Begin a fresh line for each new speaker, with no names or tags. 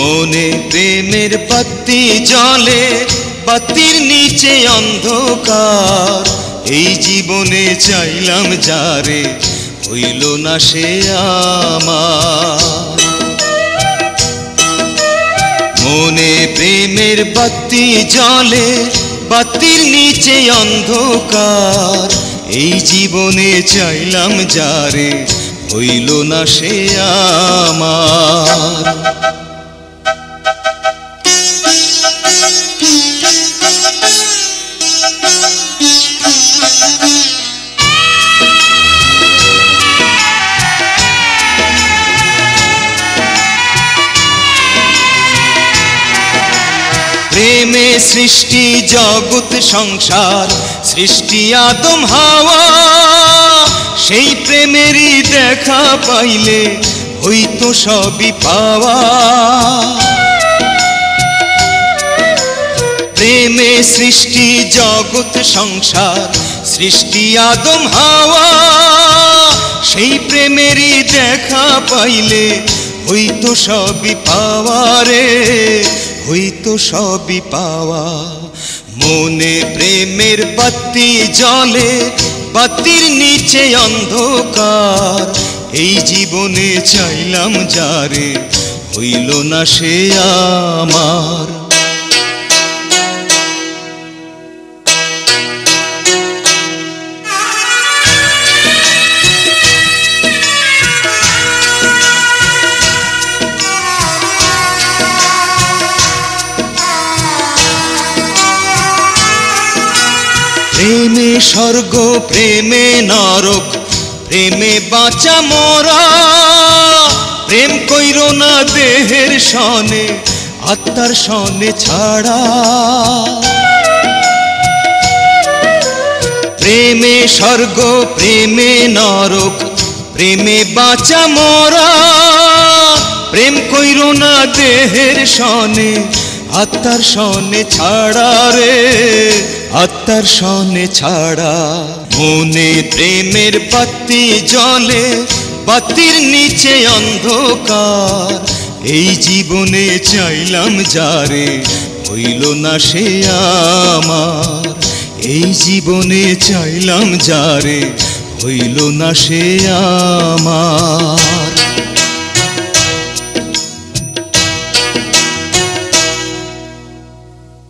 মনে প্রেমের বাতি জ্বলে, বাতির নিচে অন্ধকার। এই জীবনে চাইলাম যারে, হইল না সে আমার। মনে প্রেমের বাতি জ্বলে, বাতির নিচে অন্ধকার। এই জীবনে চাইলাম যারে, হইল না সে আমার। প্রেমে সৃষ্টি জগৎ সংসার, সৃষ্টি আদম হাওয়া। সেই প্রেমেরই দেখা পাইলে হইতো সবই পাওয়া। প্রেমে সৃষ্টি জগৎ সংসার, সৃষ্টি আদম হাওয়া। সেই প্রেমেরই দেখা পাইলে হইতো সবই পাওয়া রে, হইতো সবই পাওয়া। মনে প্রেমের বাতি জ্বলে, বাতির নিচে অন্ধকার। এই জীবনে চাইলাম যারে, হইল না সে আমার। প্রেমে স্বর্গ, প্রেমে নরক, প্রেমে বাঁচা মরা। প্রেম কইরো না দেহের সনে, আত্মার সনে ছাড়া। প্রেমে স্বর্গ, প্রেমে নরক, প্রেমে বাঁচা মরা। প্রেম কইরো না দেহের সনে, আত্মার সনে ছাড়া রে, আত্মার সনে ছাড়া। মনে প্রেমের বাতি জ্বলে, বাতির নিচে অন্ধকার। এই জীবনে চাইলাম যারে, হইল না সে আমার। এই জীবনে চাইলাম যারে, হইল না সে আমার।